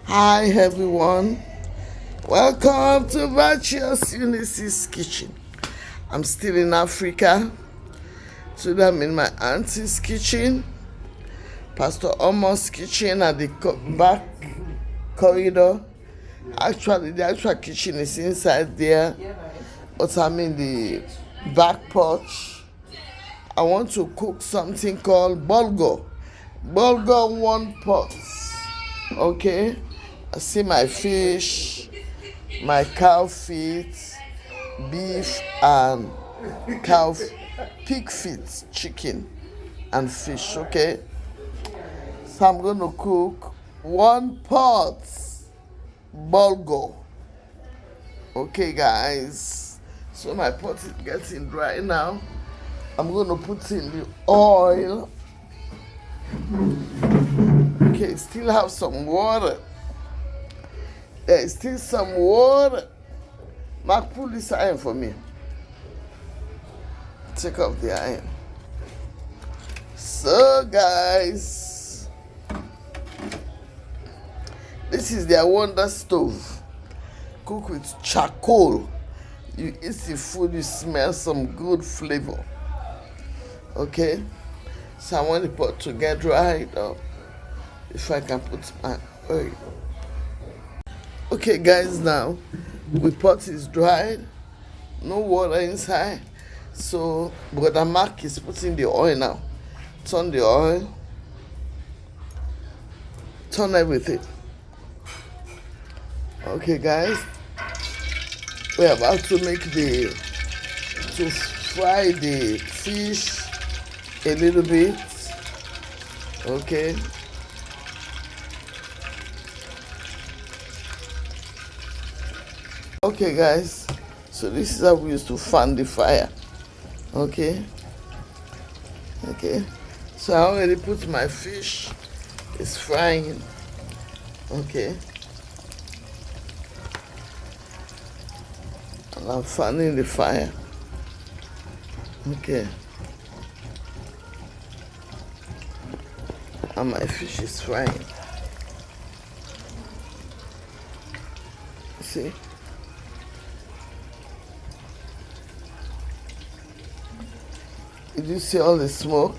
Hi everyone, welcome to Virtuous Eunice's Kitchen. I'm still in Africa. Today I'm in my auntie's kitchen, Pastor Omo's kitchen at the back corridor. Actually, the actual kitchen is inside there, but I'm in the back porch. I want to cook something called bulgur. Bulgur one pot. Okay, I see my fish, my cow feet, beef and pig feet, chicken and fish. Okay, so I'm going to cook one pot bulgur. Okay guys, so my pot is getting dry now. I'm going to put in the oil. Okay, still have some water. There is still some water. Mark, pull this iron for me. Take off the iron. So guys, this is their wonder stove. Cook with charcoal. You eat the food, you smell some good flavor. Okay, so I want the pot to get dried up. If I can put my oil. Okay guys, now the pot is dried, no water inside. So Brother Mark is putting the oil now. Turn the oil, turn everything. Okay guys, we're about to fry the fish a little bit. Okay. Okay guys, so this is how we used to fan the fire. Okay, so I already put my fish, it's frying. Okay, and I'm fanning the fire. Okay, and my fish is frying. See? Did you see all the smoke?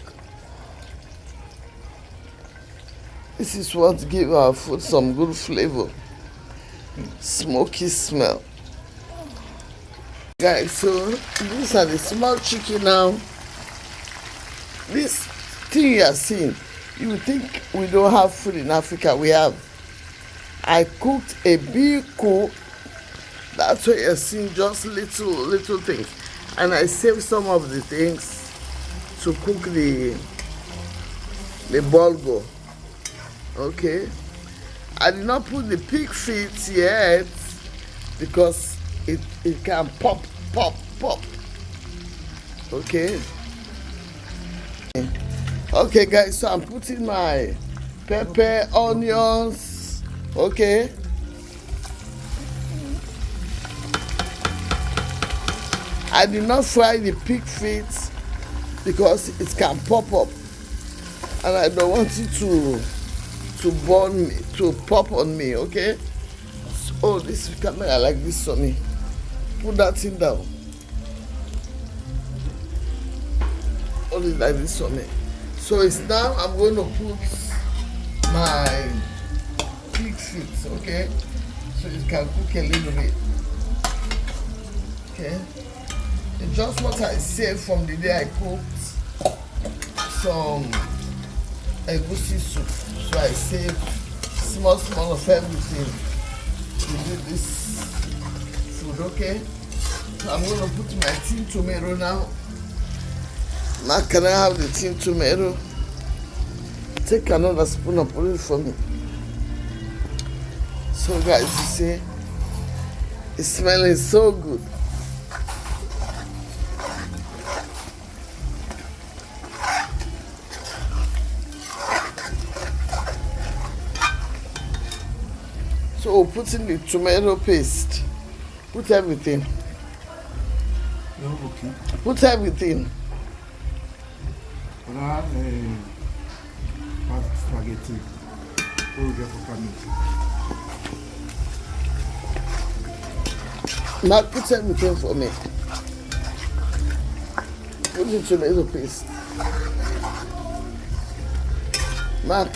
This is what gives our food some good flavor. Smoky smell. Guys, so these are the small chicken now. This thing you are seeing, you would think we don't have food in Africa. We have. I cooked a big cook. That's why you're seeing just little things. And I saved some of the things to cook the bulgur. Okay, I did not put the pig feet yet because it can pop. Okay guys, so I'm putting my pepper, onions. Okay, I did not fry the pig feet because it can pop up and I don't want it to burn me, to pop on me. Okay, so, oh, this camera like this on me. Put that thing down. Hold it like this on me. So it's now I'm going to put my pig feet. Okay, so it can cook a little bit. Okay, it's just what I saved from the day I cooked some egusi soup. So I saved small of everything to do this food. Okay, so I'm going to put my tin tomato now. Now can I have the tin tomato? Take another spoon and put it for me. So guys, you see, it's smelling so good. So put in the tomato paste. Put everything. Okay. Put everything. Spaghetti. Mark, put everything for me. Put the tomato paste. Mark,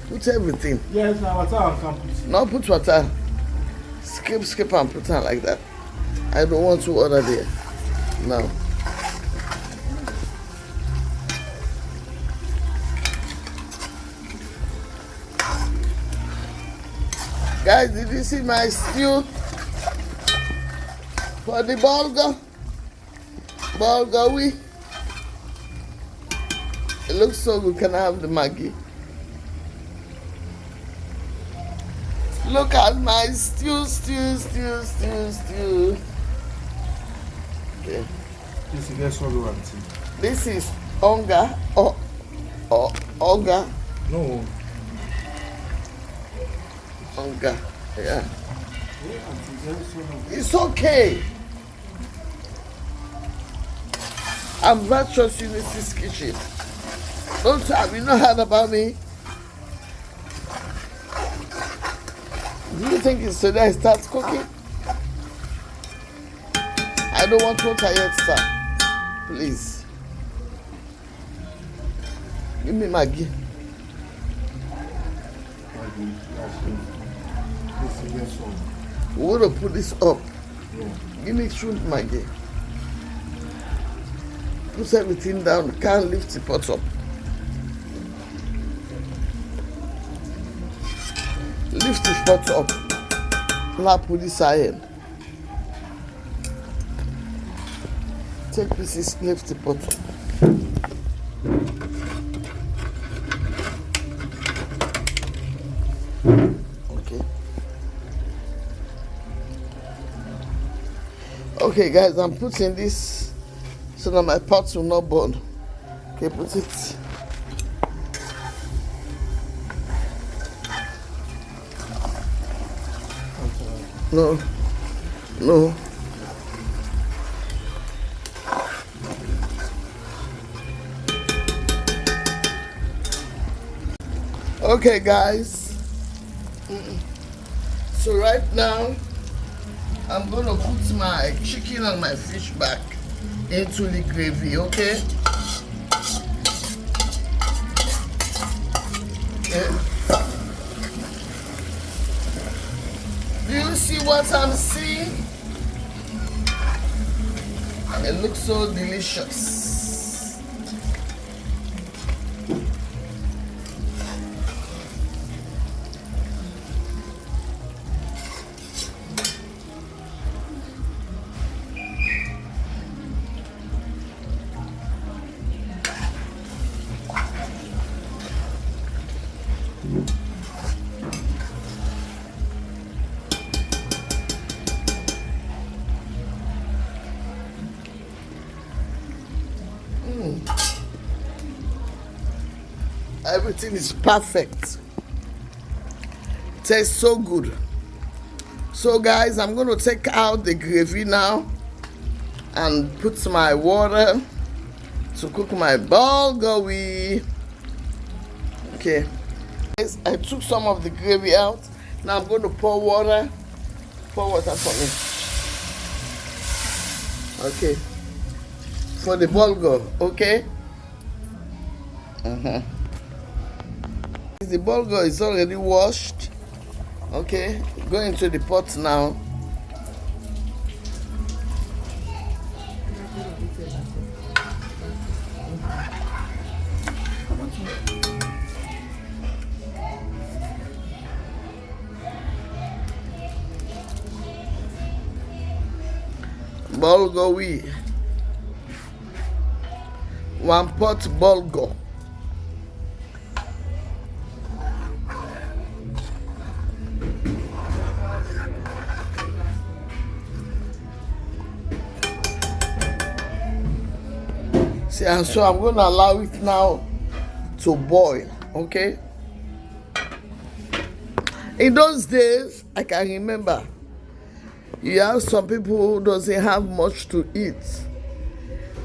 put everything. Yes, now water I can put. No, put water. Skip and put it like that. I don't want to order there. No. Guys, did you see my stew? For the bulgogi. It looks so good. Can I have the Maggi? Look at my stew. Okay. This is just what one thing. This is onga. Onga. No. Onga. Yeah. It's okay. I'm Virtuous Unity's Kitchen. Don't have you not heard about me? Do you think it's today I start cooking? I don't want water yet, sir. Please. Give me Maggi. This is just one. We're going to put this up. Yeah. Give me shrimp Maggi. Put everything down. Can't lift the pot up. Lift the pot up. Now put this side. Take pieces, lift the pot up. Okay. Okay, guys, I'm putting this so that my pots will not burn. Okay, put it. No. Okay, guys. So right now, I'm gonna put my chicken and my fish back into the gravy. Okay. Do you see what I'm seeing? It looks so delicious. Everything is perfect. Tastes so good. So guys, I'm going to take out the gravy now and put my water to cook my bulgogi. Okay. Guys, I took some of the gravy out. Now I'm going to pour water. Pour water for me. Okay. For the bulgur, okay? The bulgur is already washed. Okay, go into the pot now. Bulgogi. 1 pot bulgur. See, and so I'm going to allow it now to boil, okay? In those days, I can remember, you have some people who doesn't have much to eat.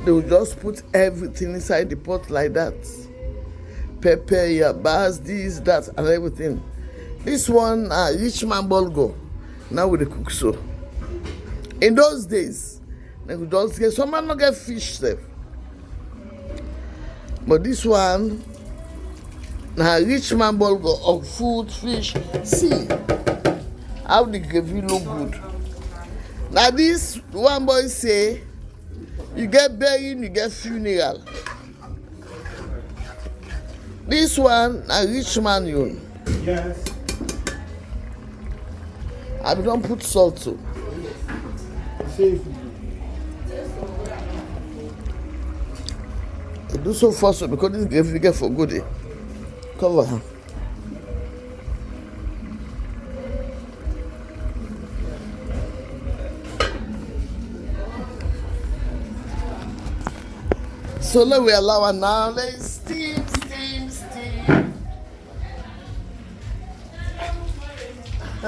They will just put everything inside the pot like that. Pepper, yabas, this, that, and everything. This one, rich man bulgur. Now with the cook so. In those days, they could just get some man not get fish stuff. But this one, now rich man bulgur of food, fish. See how the gravy look good. Now this one boy say, you get burying, you get funeral. This one, a rich man you. Yes. I don't put salt too. Safe. I do so fast because this gravy get for good. Cover her. So let we allow her now. Let's steam. I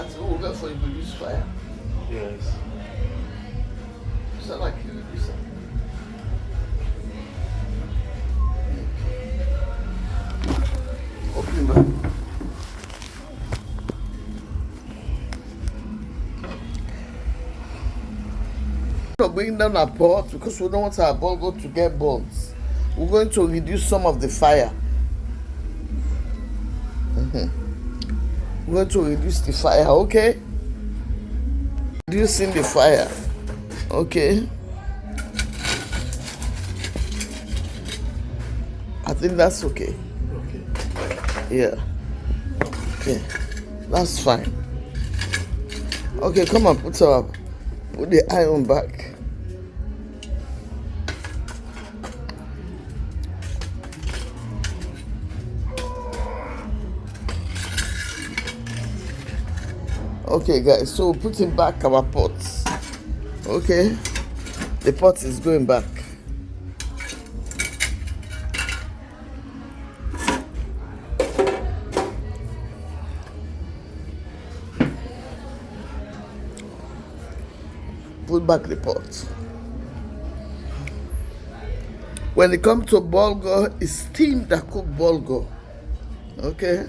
think we'll go for you to use fire. Yes. So like you do something. Open back. Bring down our pot because we don't want our bulgur to get burnt. We're going to reduce some of the fire. We're going to reduce the fire, okay? Reducing the fire, okay? I think that's okay. Okay. Yeah. Okay. That's fine. Okay, come on, put the iron back. Okay guys, so putting back our pots. Okay, the pot is going back. Put back the pot. When it comes to bulgur, it's steamed that cook bulgur. Okay.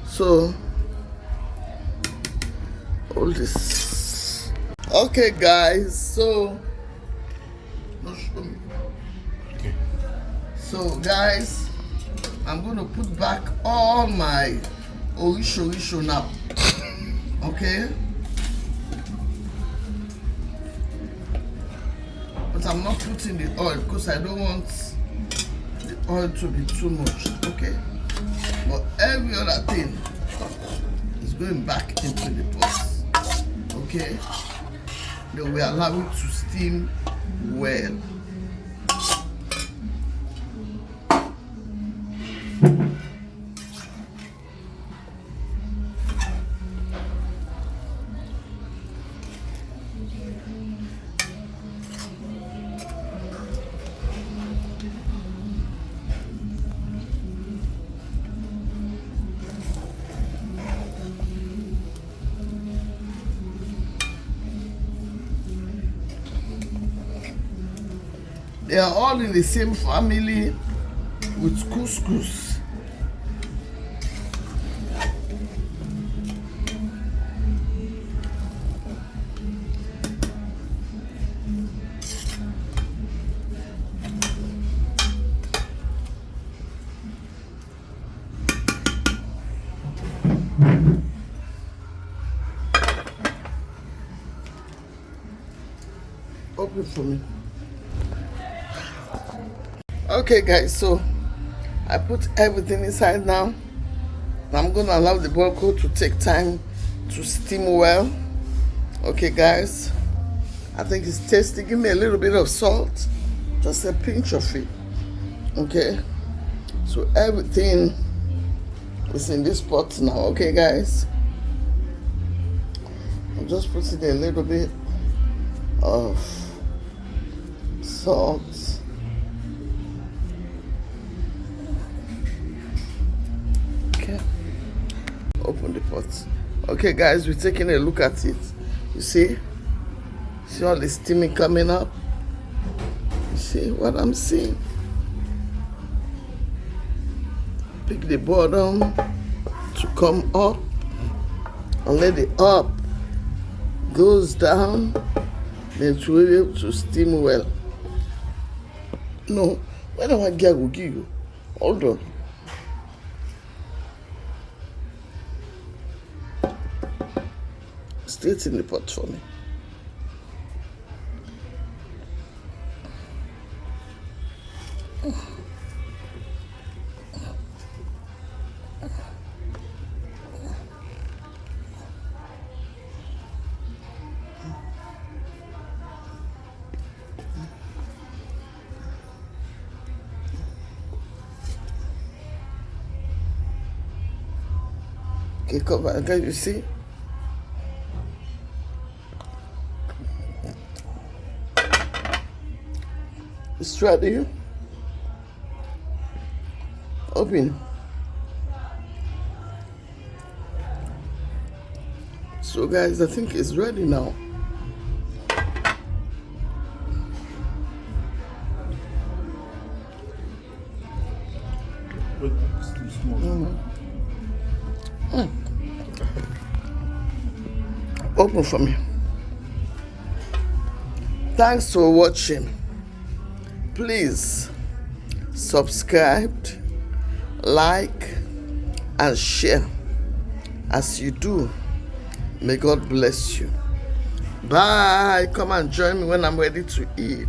So, all this. Okay, guys. So, Okay. so guys, I'm gonna put back all my orisho now. Okay. But I'm not putting the oil because I don't want the oil to be too much. Okay. But every other thing is going back into the pot. Okay? Then we allow it to steam well. They are all in the same family with couscous. Open for me. Okay guys, so I put everything inside now. I'm gonna allow the bulgur to take time to steam well. Okay guys, I think it's tasty. Give me a little bit of salt, just a pinch of it. Okay, so everything is in this pot now. Okay guys, I'm just putting a little bit of salt. Okay. Open the pot. Okay, guys, we're taking a look at it. You see all the steaming coming up? You see what I'm seeing? Pick the bottom to come up and let the up goes down, then to be able to steam well. No, when I want to give you, hold on. Straight in the pot for me. Okay, come on, can you see? It's ready. Open. So guys, I think it's ready now. But it's too small. Open for me. Thanks for watching. Please subscribe, like, and share. As you do, may God bless you. Bye. Come and join me when I'm ready to eat.